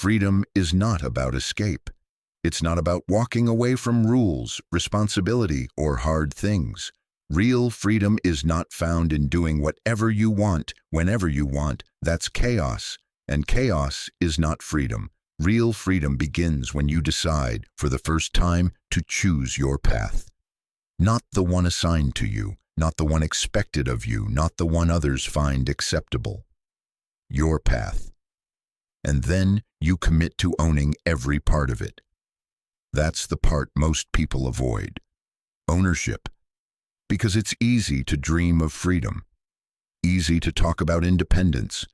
Freedom is not about escape. It's not about walking away from rules, responsibility, or hard things. Real freedom is not found in doing whatever you want, whenever you want. That's chaos, and chaos is not freedom. Real freedom begins when you decide, for the first time, to choose your path. Not the one assigned to you, not the one expected of you, not the one others find acceptable. Your path. And then you commit to owning every part of it. That's the part most people avoid. Ownership. Because it's easy to dream of freedom, easy to talk about independence.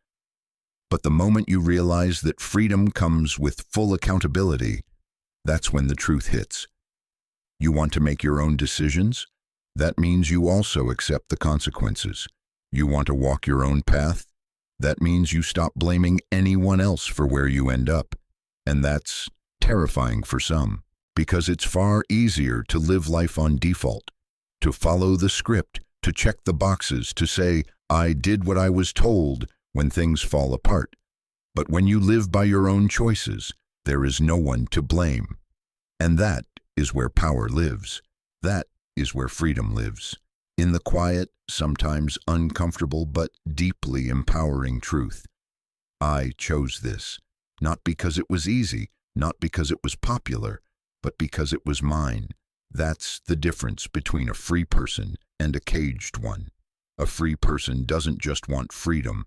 But the moment you realize that freedom comes with full accountability, that's when the truth hits. You want to make your own decisions? That means you also accept the consequences. You want to walk your own path? That means you stop blaming anyone else for where you end up. And that's terrifying for some, because it's far easier to live life on default, to follow the script, to check the boxes, to say, I did what I was told, when things fall apart. But when you live by your own choices, there is no one to blame. And that is where power lives. That is where freedom lives. In the quiet, sometimes uncomfortable, but deeply empowering truth. I chose this, not because it was easy, not because it was popular, but because it was mine. That's the difference between a free person and a caged one. A free person doesn't just want freedom.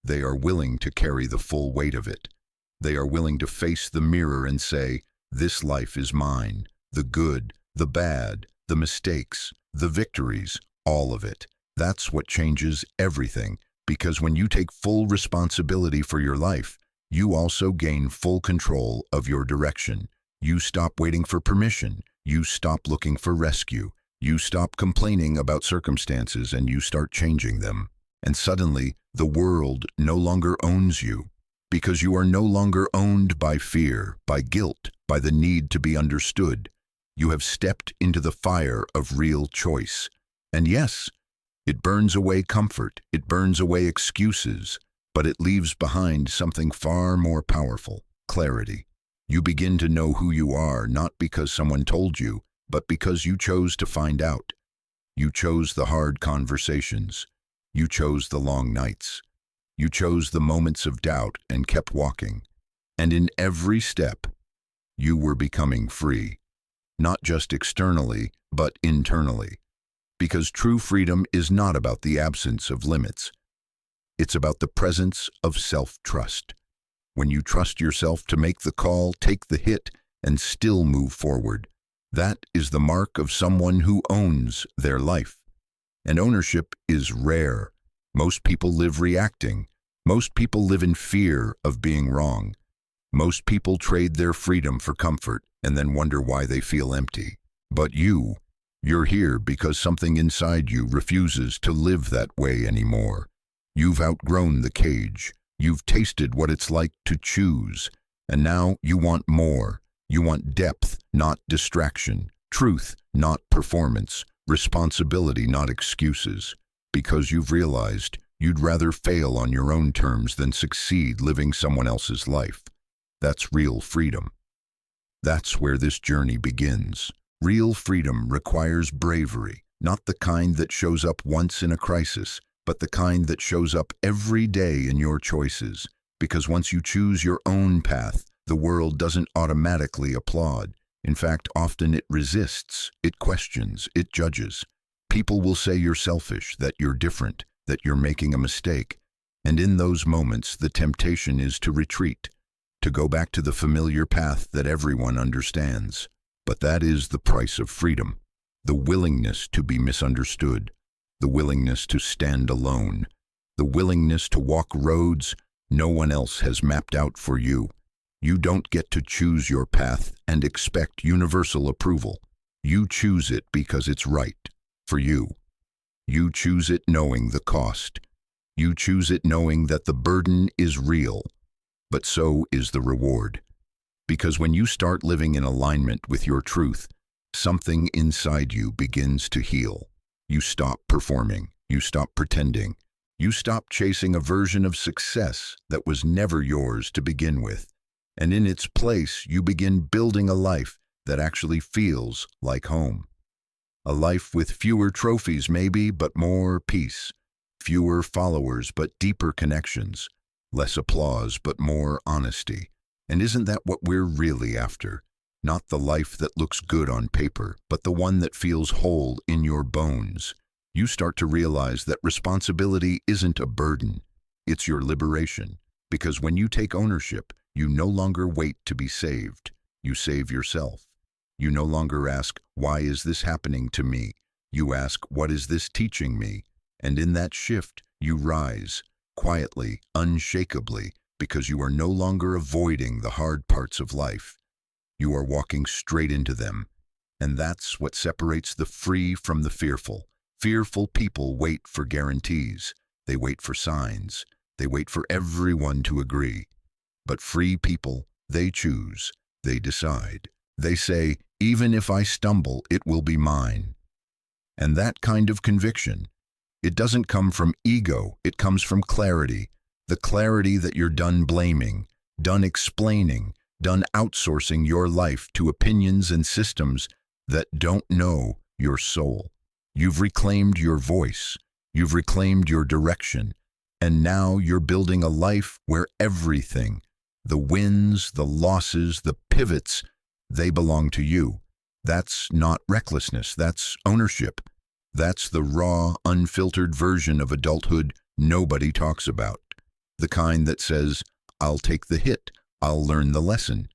They are willing to carry the full weight of it. They are willing to face the mirror and say, this life is mine. The good, the bad, the mistakes, the victories, all of it. That's what changes everything, because when you take full responsibility for your life, you also gain full control of your direction. You stop waiting for permission. You stop looking for rescue. You stop complaining about circumstances and you start changing them. And suddenly, the world no longer owns you, because you are no longer owned by fear, by guilt, by the need to be understood. You have stepped into the fire of real choice. And yes, it burns away comfort, it burns away excuses, but it leaves behind something far more powerful: clarity. You begin to know who you are, not because someone told you, but because you chose to find out. You chose the hard conversations. You chose the long nights. You chose the moments of doubt and kept walking. And in every step, you were becoming free. Not just externally, but internally. Because true freedom is not about the absence of limits. It's about the presence of self-trust. When you trust yourself to make the call, take the hit, and still move forward, that is the mark of someone who owns their life. And ownership is rare. Most people live reacting. Most people live in fear of being wrong. Most people trade their freedom for comfort and then wonder why they feel empty. But you're here because something inside you refuses to live that way anymore. You've outgrown the cage. You've tasted what it's like to choose. And now you want more. You want depth, not distraction. Truth, not performance. Responsibility, not excuses. Because you've realized you'd rather fail on your own terms than succeed living someone else's life. That's real freedom. That's where this journey begins. Real freedom requires bravery, not the kind that shows up once in a crisis, but the kind that shows up every day in your choices. Because once you choose your own path, the world doesn't automatically applaud. In fact, often it resists, it questions, it judges. People will say you're selfish, that you're different, that you're making a mistake. And in those moments, the temptation is to retreat, to go back to the familiar path that everyone understands. But that is the price of freedom: the willingness to be misunderstood, the willingness to stand alone, the willingness to walk roads no one else has mapped out for you. You don't get to choose your path and expect universal approval. You choose it because it's right for you. You choose it knowing the cost. You choose it knowing that the burden is real, but so is the reward. Because when you start living in alignment with your truth, something inside you begins to heal. You stop performing. You stop pretending. You stop chasing a version of success that was never yours to begin with. And in its place, you begin building a life that actually feels like home. A life with fewer trophies maybe, but more peace. Fewer followers, but deeper connections. Less applause, but more honesty. And isn't that what we're really after? Not the life that looks good on paper, but the one that feels whole in your bones. You start to realize that responsibility isn't a burden. It's your liberation. Because when you take ownership, you no longer wait to be saved. You save yourself. You no longer ask, why is this happening to me? You ask, what is this teaching me? And in that shift, you rise, quietly, unshakably, because you are no longer avoiding the hard parts of life. You are walking straight into them. And that's what separates the free from the fearful. Fearful people wait for guarantees. They wait for signs. They wait for everyone to agree. But free people, they choose. They decide. They say, even if I stumble, it will be mine. And that kind of conviction, it doesn't come from ego, it comes from clarity. The clarity that you're done blaming, done explaining, done outsourcing your life to opinions and systems that don't know your soul. You've reclaimed your voice. You've reclaimed your direction. And now you're building a life where everything, the wins, the losses, the pivots, they belong to you. That's not recklessness, that's ownership. That's the raw, unfiltered version of adulthood nobody talks about. The kind that says, I'll take the hit, I'll learn the lesson,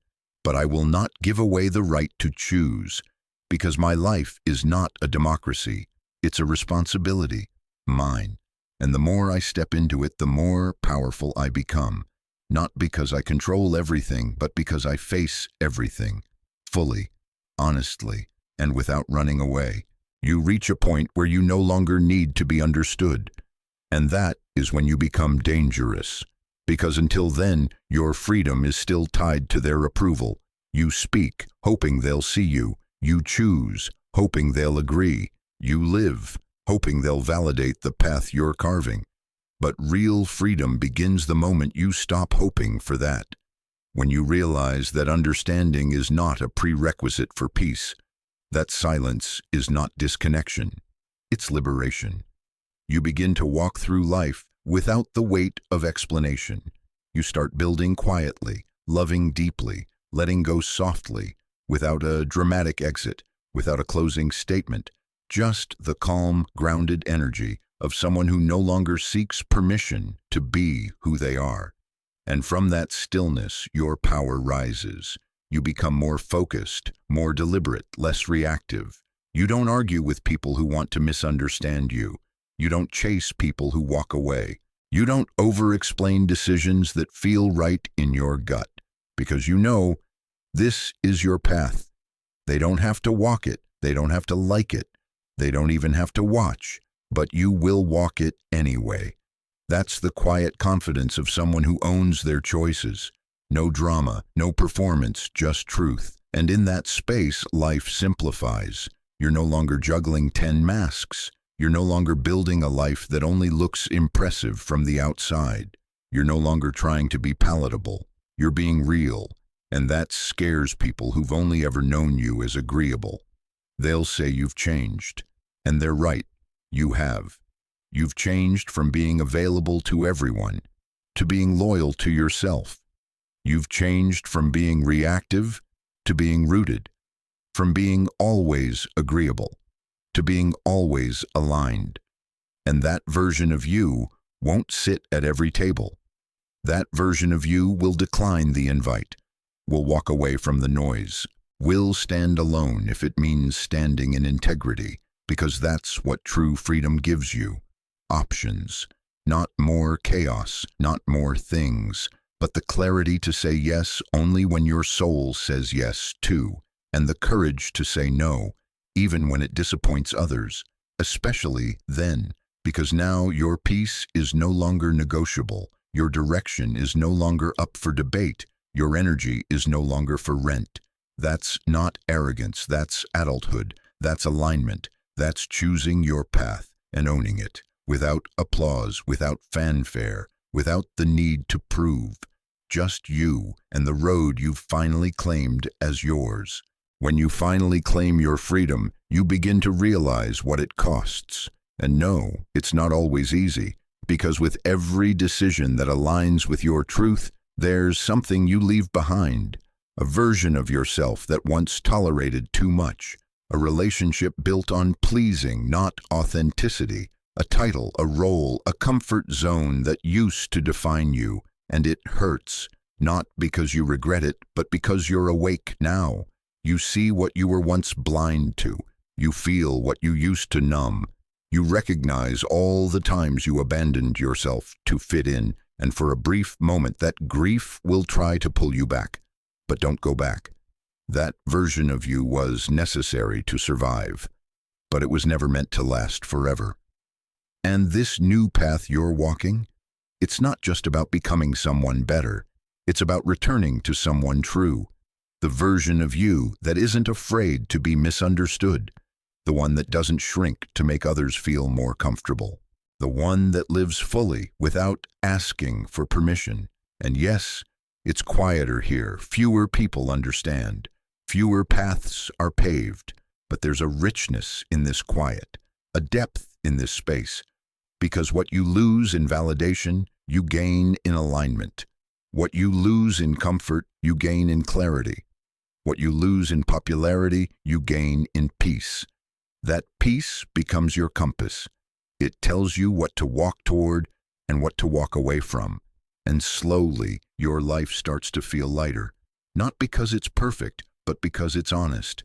but I will not give away the right to choose, because my life is not a democracy, it's a responsibility, mine. And the more I step into it, the more powerful I become, not because I control everything, but because I face everything, fully, honestly, and without running away. You reach a point where you no longer need to be understood. And that is when you become dangerous. Because until then, your freedom is still tied to their approval. You speak, hoping they'll see you. You choose, hoping they'll agree. You live, hoping they'll validate the path you're carving. But real freedom begins the moment you stop hoping for that. When you realize that understanding is not a prerequisite for peace, that silence is not disconnection, it's liberation. You begin to walk through life without the weight of explanation. You start building quietly, loving deeply, letting go softly, without a dramatic exit, without a closing statement, just the calm, grounded energy of someone who no longer seeks permission to be who they are. And from that stillness, your power rises. You become more focused, more deliberate, less reactive. You don't argue with people who want to misunderstand you. You don't chase people who walk away. You don't over-explain decisions that feel right in your gut, because you know this is your path. They don't have to walk it. They don't have to like it. They don't even have to watch, but you will walk it anyway. That's the quiet confidence of someone who owns their choices. No drama, no performance, just truth. And in that space, life simplifies. You're no longer juggling 10 masks. You're no longer building a life that only looks impressive from the outside. You're no longer trying to be palatable. You're being real. And that scares people who've only ever known you as agreeable. They'll say you've changed. And they're right. You have. You've changed from being available to everyone to being loyal to yourself. You've changed from being reactive to being rooted, from being always agreeable to being always aligned. And that version of you won't sit at every table. That version of you will decline the invite, will walk away from the noise, will stand alone if it means standing in integrity, because that's what true freedom gives you. Options. Not more chaos, not more things, but the clarity to say yes only when your soul says yes too, and the courage to say no, even when it disappoints others, especially then, because now your peace is no longer negotiable, your direction is no longer up for debate, your energy is no longer for rent. That's not arrogance, that's adulthood, that's alignment, that's choosing your path and owning it. Without applause, without fanfare, without the need to prove. just you and the road you've finally claimed as yours. When you finally claim your freedom, you begin to realize what it costs. And no, it's not always easy, because with every decision that aligns with your truth, there's something you leave behind. A version of yourself that once tolerated too much. A relationship built on pleasing, not authenticity. A title, a role, a comfort zone that used to define you. And it hurts, not because you regret it, but because you're awake now. You see what you were once blind to. You feel what you used to numb. You recognize all the times you abandoned yourself to fit in, and for a brief moment that grief will try to pull you back. But don't go back. That version of you was necessary to survive, but it was never meant to last forever. And this new path you're walking, it's not just about becoming someone better. It's about returning to someone true. The version of you that isn't afraid to be misunderstood. The one that doesn't shrink to make others feel more comfortable. The one that lives fully without asking for permission. And yes, it's quieter here. Fewer people understand. Fewer paths are paved. But there's a richness in this quiet, a depth in this space. Because what you lose in validation, you gain in alignment. What you lose in comfort, you gain in clarity. What you lose in popularity, you gain in peace. That peace becomes your compass. It tells you what to walk toward and what to walk away from. And slowly, your life starts to feel lighter. Not because it's perfect, but because it's honest.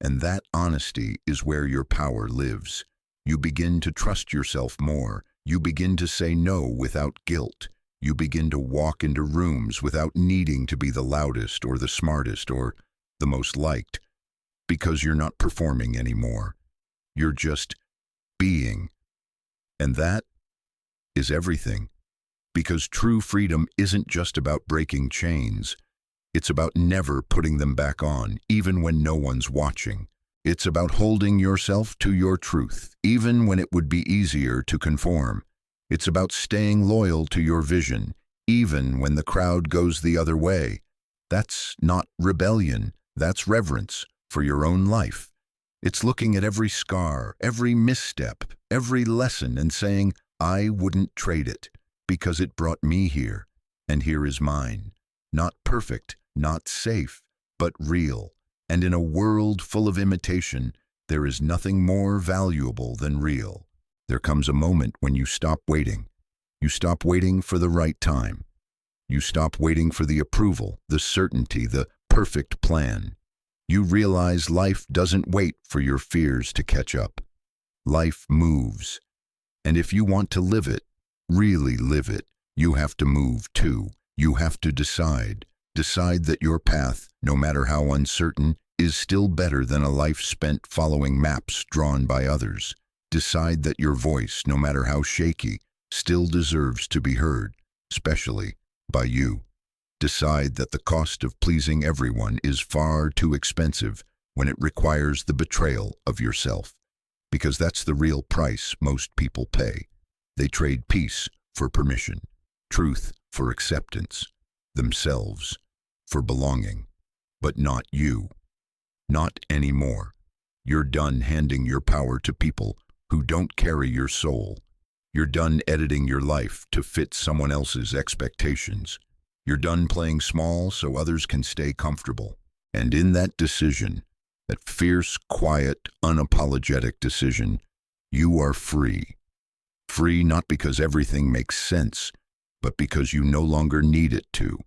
And that honesty is where your power lives. You begin to trust yourself more. You begin to say no without guilt. You begin to walk into rooms without needing to be the loudest or the smartest or the most liked, because you're not performing anymore. You're just being. And that is everything. Because true freedom isn't just about breaking chains. It's about never putting them back on, even when no one's watching. It's about holding yourself to your truth, even when it would be easier to conform. It's about staying loyal to your vision, even when the crowd goes the other way. That's not rebellion. That's reverence for your own life. It's looking at every scar, every misstep, every lesson and saying, I wouldn't trade it because it brought me here, and here is mine. Not perfect, not safe, but real. And in a world full of imitation, there is nothing more valuable than real. There comes a moment when you stop waiting. You stop waiting for the right time. You stop waiting for the approval, the certainty, the perfect plan. You realize life doesn't wait for your fears to catch up. Life moves. And if you want to live it, really live it, you have to move too. You have to decide. Decide that your path, no matter how uncertain, is still better than a life spent following maps drawn by others. Decide that your voice, no matter how shaky, still deserves to be heard, especially by you. Decide that the cost of pleasing everyone is far too expensive when it requires the betrayal of yourself. Because that's the real price most people pay. They trade peace for permission, truth for acceptance, themselves for belonging, but not you. Not anymore. You're done handing your power to people who don't carry your soul. You're done editing your life to fit someone else's expectations. You're done playing small so others can stay comfortable. And in that decision, that fierce, quiet, unapologetic decision, you are free. Free not because everything makes sense, but because you no longer need it to.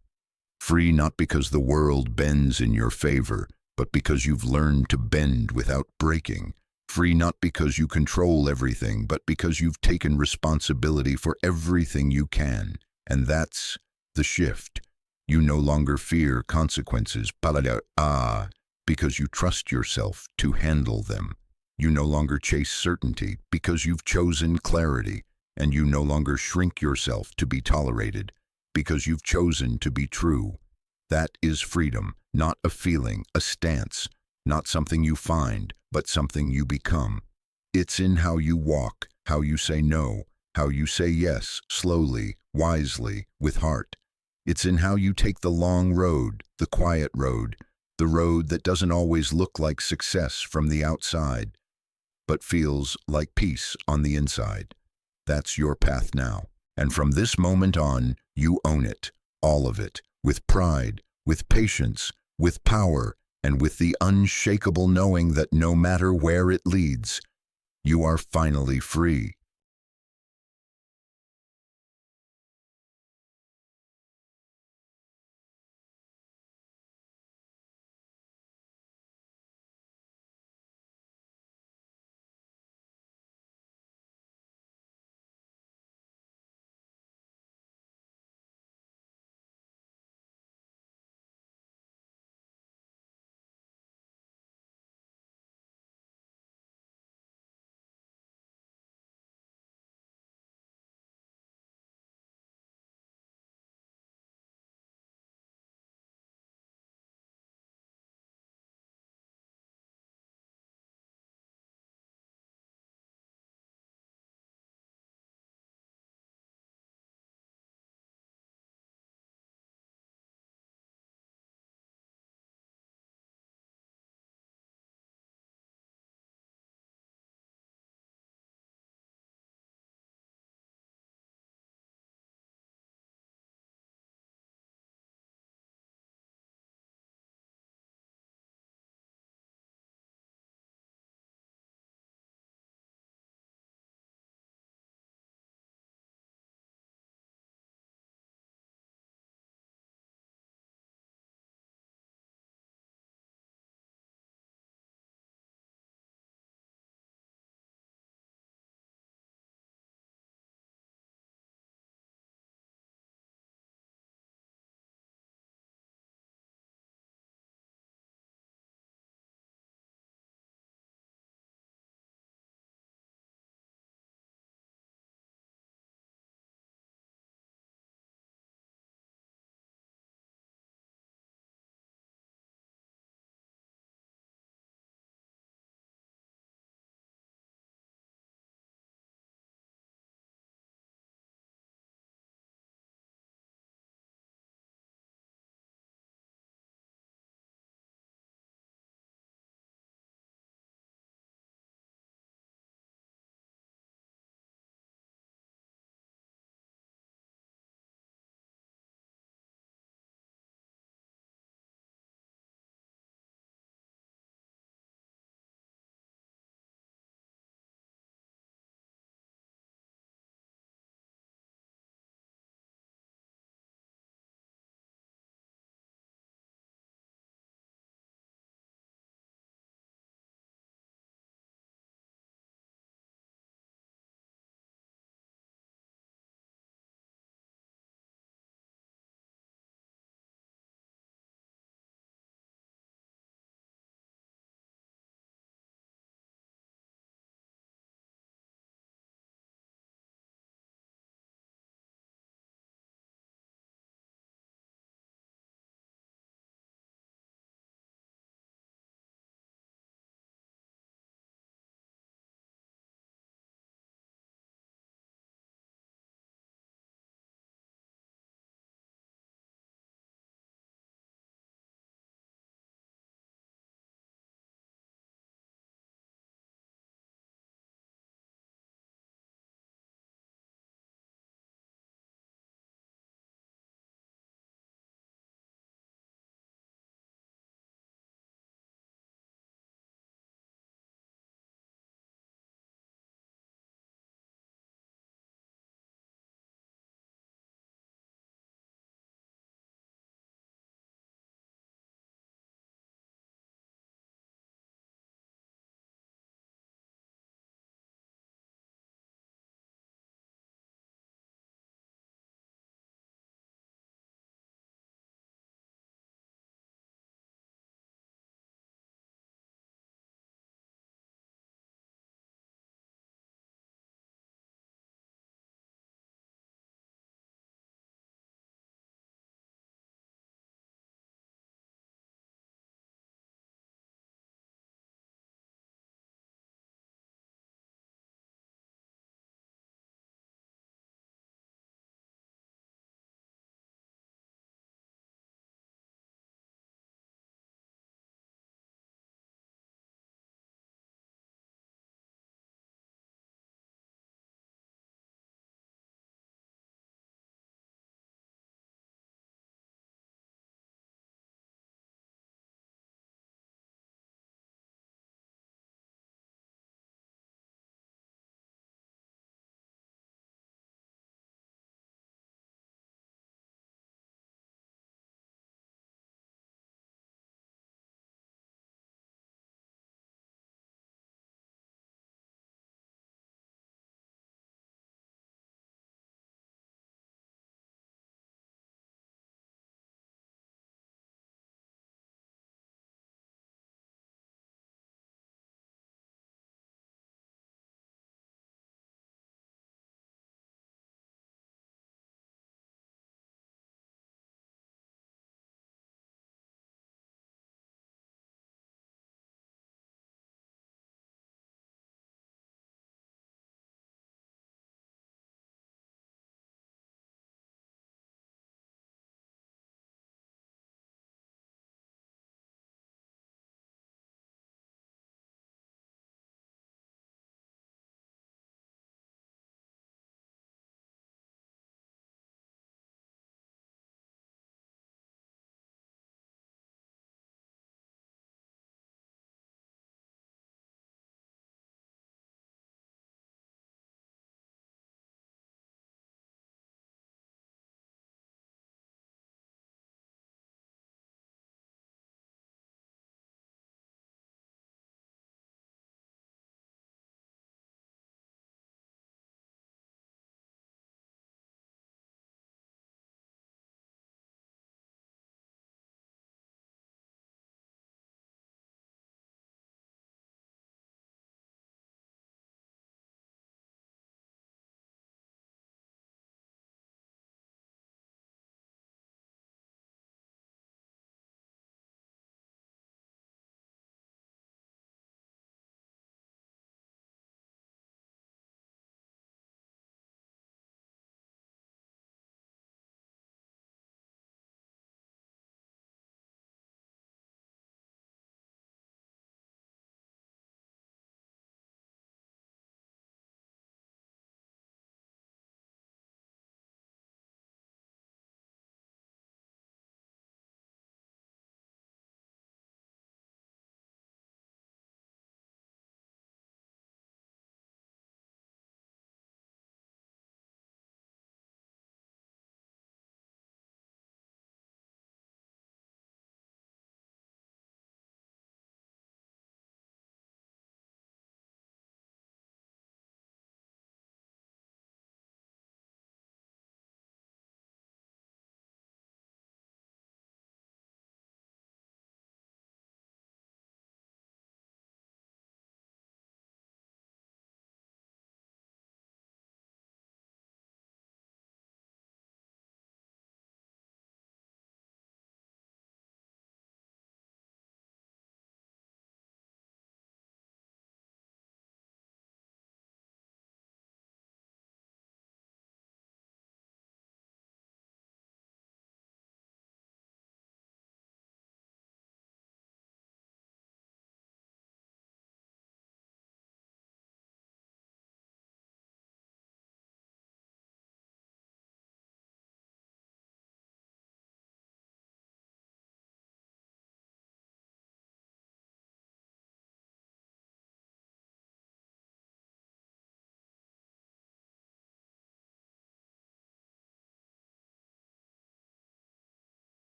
Free not because the world bends in your favor, but because you've learned to bend without breaking. Free not because you control everything, but because you've taken responsibility for everything you can. And that's the shift. You no longer fear consequences, because you trust yourself to handle them. You no longer chase certainty because you've chosen clarity, and you no longer shrink yourself to be tolerated because you've chosen to be true. That is freedom, not a feeling, a stance, not something you find, but something you become. It's in how you walk, how you say no, how you say yes, slowly, wisely, with heart. It's in how you take the long road, the quiet road, the road that doesn't always look like success from the outside, but feels like peace on the inside. That's your path now. And from this moment on, you own it, all of it, with pride, with patience, with power, and with the unshakable knowing that no matter where it leads, you are finally free.